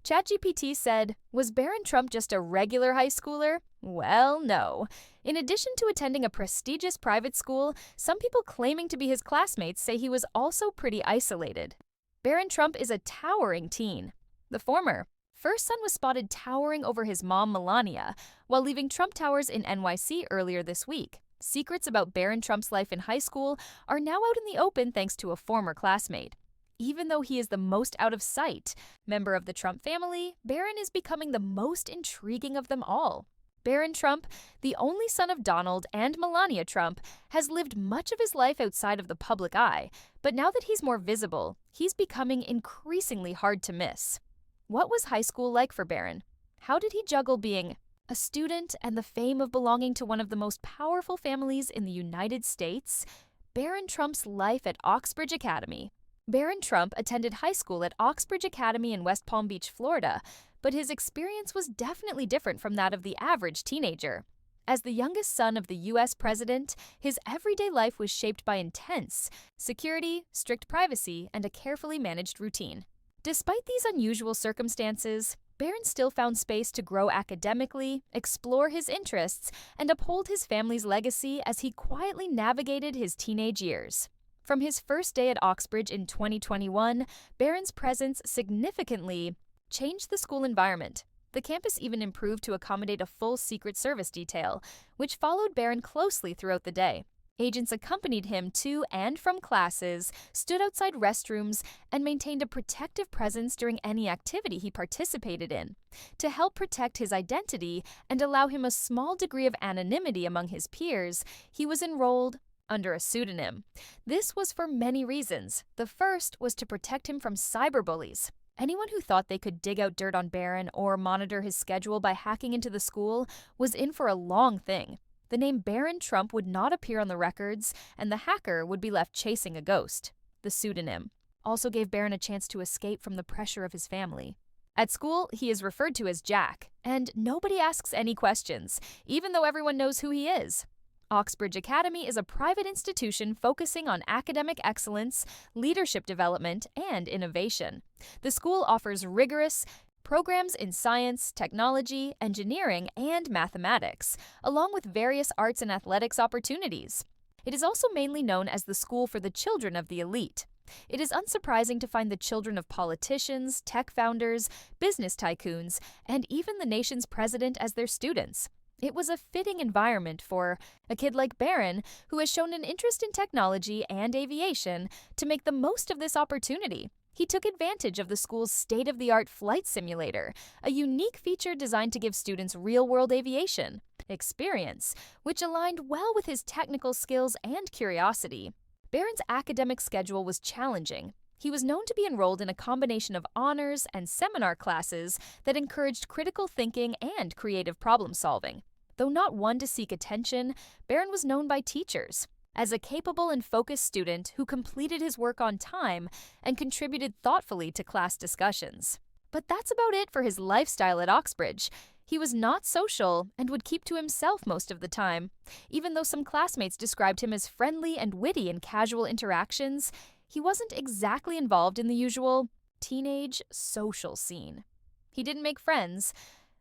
ChatGPT said, "Was Barron Trump just a regular high schooler?" Well, no. In addition to attending a prestigious private school, some people claiming to be his classmates say he was also pretty isolated. Barron Trump is a towering teen. The former first son was spotted towering over his mom, Melania, while leaving Trump Towers in NYC earlier this week. Secrets about Barron Trump's life in high school are now out in the open thanks to a former classmate. Even though he is the most out of sight member of the Trump family, Barron is becoming the most intriguing of them all. Barron Trump, the only son of Donald and Melania Trump, has lived much of his life outside of the public eye, but now that he's more visible, he's becoming increasingly hard to miss. What was high school like for Barron? How did he juggle being a student and the fame of belonging to one of the most powerful families in the United States? Barron Trump's life at Oxbridge Academy. Barron Trump attended high school at Oxbridge Academy in West Palm Beach, Florida, but his experience was definitely different from that of the average teenager. As the youngest son of the U.S. president, his everyday life was shaped by intense security, strict privacy, and a carefully managed routine. Despite these unusual circumstances, Barron still found space to grow academically, explore his interests, and uphold his family's legacy as he quietly navigated his teenage years. From his first day at Oxbridge in 2021, Barron's presence significantly changed the school environment. The campus even improved to accommodate a full Secret Service detail, which followed Barron closely throughout the day. Agents accompanied him to and from classes, stood outside restrooms, and maintained a protective presence during any activity he participated in. To help protect his identity and allow him a small degree of anonymity among his peers, he was enrolled under a pseudonym. This was for many reasons. The first was to protect him from cyberbullies. Anyone who thought they could dig out dirt on Barron or monitor his schedule by hacking into the school was in for a long thing. The name Barron Trump would not appear on the records, and the hacker would be left chasing a ghost. The pseudonym also gave Barron a chance to escape from the pressure of his family. At school, he is referred to as Jack, and nobody asks any questions, even though everyone knows who he is. Oxbridge Academy is a private institution focusing on academic excellence, leadership development, and innovation. The school offers rigorous programs in science, technology, engineering, and mathematics, along with various arts and athletics opportunities. It is also mainly known as the school for the children of the elite. It is unsurprising to find the children of politicians, tech founders, business tycoons, and even the nation's president as their students. It was a fitting environment for a kid like Barron, who has shown an interest in technology and aviation, to make the most of this opportunity. He took advantage of the school's state-of-the-art flight simulator, a unique feature designed to give students real-world aviation experience, which aligned well with his technical skills and curiosity. Barron's academic schedule was challenging. He was known to be enrolled in a combination of honors and seminar classes that encouraged critical thinking and creative problem-solving. Though not one to seek attention, Barron was known by teachers as a capable and focused student who completed his work on time and contributed thoughtfully to class discussions. But that's about it for his lifestyle at Oxbridge. He was not social and would keep to himself most of the time. Even though some classmates described him as friendly and witty in casual interactions, he wasn't exactly involved in the usual teenage social scene. He didn't make friends,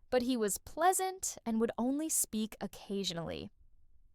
but he was pleasant and would only speak occasionally.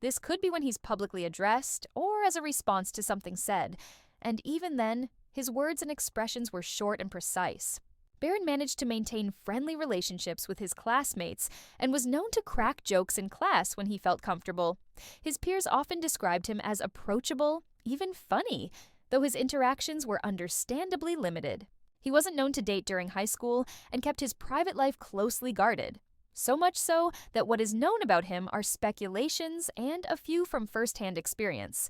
This could be when he's publicly addressed or as a response to something said, and even then, his words and expressions were short and precise. Barron managed to maintain friendly relationships with his classmates and was known to crack jokes in class when he felt comfortable. His peers often described him as approachable, even funny, though his interactions were understandably limited. He wasn't known to date during high school and kept his private life closely guarded. So much so that what is known about him are speculations and a few from first-hand experience.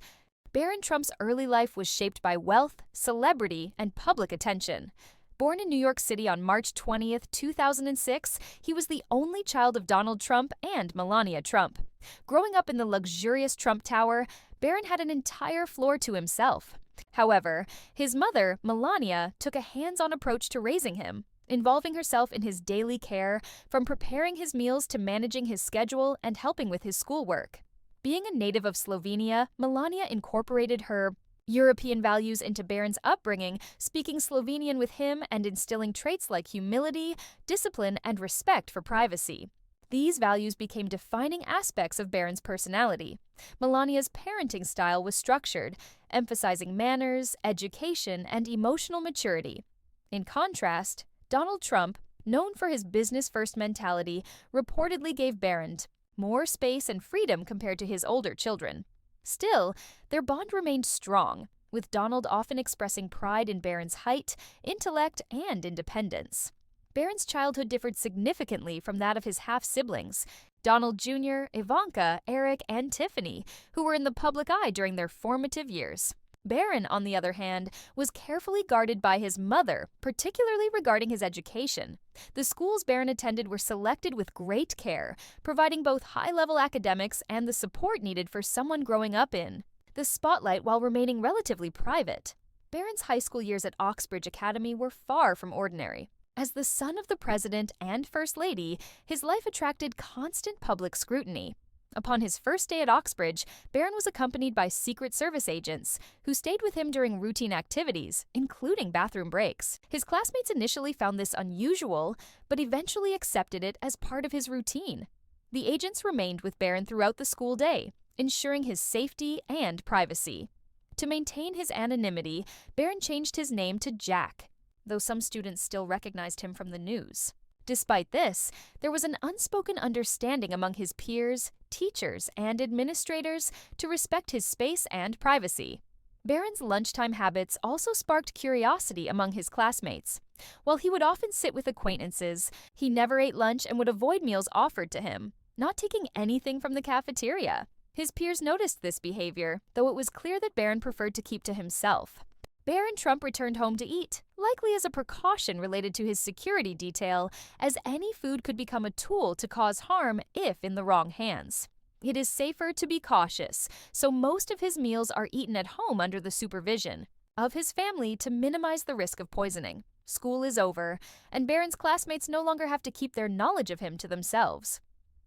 Barron Trump's early life was shaped by wealth, celebrity, and public attention. Born in New York City on March 20th, 2006, he was the only child of Donald Trump and Melania Trump. Growing up in the luxurious Trump Tower, Barron had an entire floor to himself. However, his mother, Melania, took a hands-on approach to raising him, involving herself in his daily care, from preparing his meals to managing his schedule and helping with his schoolwork. Being a native of Slovenia, Melania incorporated her European values into Barron's upbringing, speaking Slovenian with him and instilling traits like humility, discipline, and respect for privacy. These values became defining aspects of Barron's personality. Melania's parenting style was structured, emphasizing manners, education, and emotional maturity. In contrast, Donald Trump, known for his business-first mentality, reportedly gave Barron more space and freedom compared to his older children. Still, their bond remained strong, with Donald often expressing pride in Barron's height, intellect, and independence. Barron's childhood differed significantly from that of his half-siblings, Donald Jr., Ivanka, Eric, and Tiffany, who were in the public eye during their formative years. Barron, on the other hand, was carefully guarded by his mother, particularly regarding his education. The schools Barron attended were selected with great care, providing both high-level academics and the support needed for someone growing up in the spotlight while remaining relatively private. Barron's high school years at Oxbridge Academy were far from ordinary. As the son of the president and first lady, his life attracted constant public scrutiny. Upon his first day at Oxbridge, Barron was accompanied by Secret Service agents who stayed with him during routine activities, including bathroom breaks. His classmates initially found this unusual, but eventually accepted it as part of his routine. The agents remained with Barron throughout the school day, ensuring his safety and privacy. To maintain his anonymity, Barron changed his name to Jack, though some students still recognized him from the news. Despite this, there was an unspoken understanding among his peers, teachers, and administrators to respect his space and privacy. Barron's lunchtime habits also sparked curiosity among his classmates. While he would often sit with acquaintances, he never ate lunch and would avoid meals offered to him, not taking anything from the cafeteria. His peers noticed this behavior, though it was clear that Barron preferred to keep to himself. Barron Trump returned home to eat, likely as a precaution related to his security detail, as any food could become a tool to cause harm if in the wrong hands. It is safer to be cautious, so most of his meals are eaten at home under the supervision of his family to minimize the risk of poisoning. School is over, and Barron's classmates no longer have to keep their knowledge of him to themselves.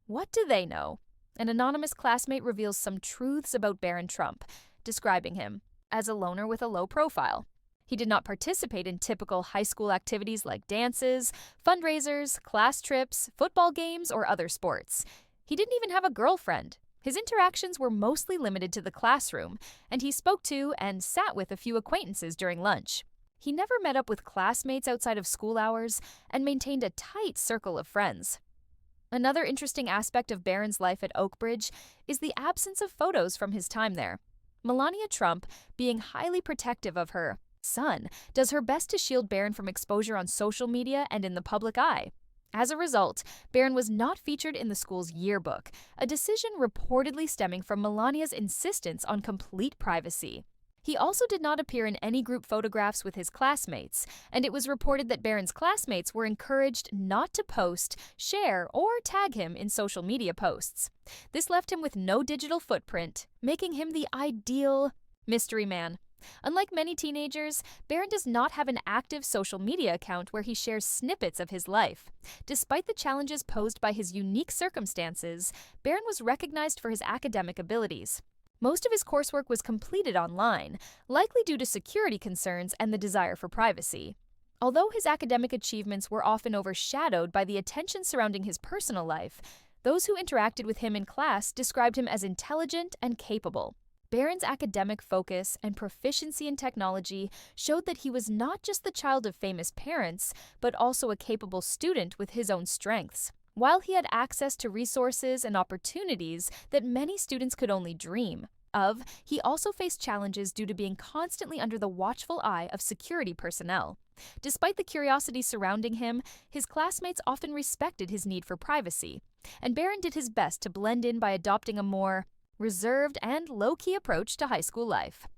What do they know? An anonymous classmate reveals some truths about Barron Trump, describing him as a loner with a low profile. He did not participate in typical high school activities like dances, fundraisers, class trips, football games, or other sports. He didn't even have a girlfriend. His interactions were mostly limited to the classroom, and he spoke to and sat with a few acquaintances during lunch. He never met up with classmates outside of school hours and maintained a tight circle of friends. Another interesting aspect of Barron's life at Oakbridge is the absence of photos from his time there. Melania Trump, being highly protective of her son, does her best to shield Barron from exposure on social media and in the public eye. As a result, Barron was not featured in the school's yearbook, a decision reportedly stemming from Melania's insistence on complete privacy. He also did not appear in any group photographs with his classmates, and it was reported that Barron's classmates were encouraged not to post, share, or tag him in social media posts. This left him with no digital footprint, making him the ideal mystery man. Unlike many teenagers, Barron does not have an active social media account where he shares snippets of his life. Despite the challenges posed by his unique circumstances, Barron was recognized for his academic abilities. Most of his coursework was completed online, likely due to security concerns and the desire for privacy. Although his academic achievements were often overshadowed by the attention surrounding his personal life, those who interacted with him in class described him as intelligent and capable. Barron's academic focus and proficiency in technology showed that he was not just the child of famous parents, but also a capable student with his own strengths. While he had access to resources and opportunities that many students could only dream of, he also faced challenges due to being constantly under the watchful eye of security personnel. Despite the curiosity surrounding him, his classmates often respected his need for privacy, and Barron did his best to blend in by adopting a more reserved and low-key approach to high school life.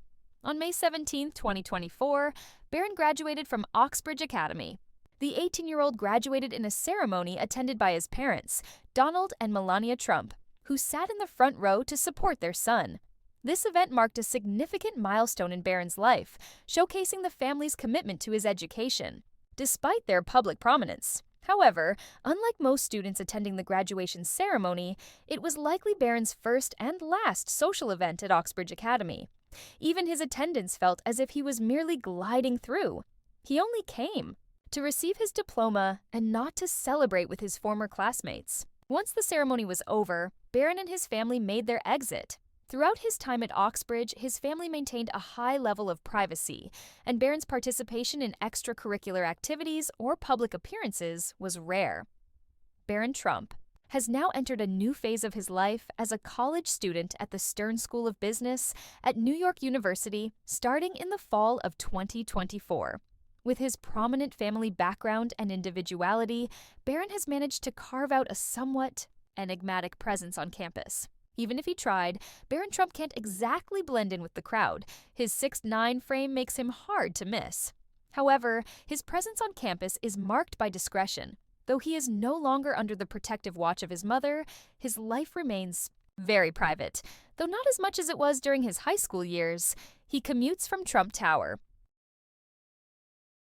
On May 17, 2024, Barron graduated from Oxbridge Academy. The 18-year-old graduated in a ceremony attended by his parents, Donald and Melania Trump, who sat in the front row to support their son. This event marked a significant milestone in Barron's life, showcasing the family's commitment to his education. Despite their public prominence, however, unlike most students attending the graduation ceremony, it was likely Barron's first and last social event at Oxbridge Academy. Even his attendants felt as if he was merely gliding through. He only came to receive his diploma and not to celebrate with his former classmates. Once the ceremony was over, Barron and his family made their exit. Throughout his time at Oxbridge, his family maintained a high level of privacy, and Barron's participation in extracurricular activities or public appearances was rare. Barron Trump has now entered a new phase of his life as a college student at the Stern School of Business at New York University starting in the fall of 2024. With his prominent family background and individuality, Barron has managed to carve out a somewhat enigmatic presence on campus. Even if he tried, Barron Trump can't exactly blend in with the crowd. His 6'9" frame makes him hard to miss. However, his presence on campus is marked by discretion. Though he is no longer under the protective watch of his mother, his life remains very private, though not as much as it was during his high school years. He commutes from Trump Tower,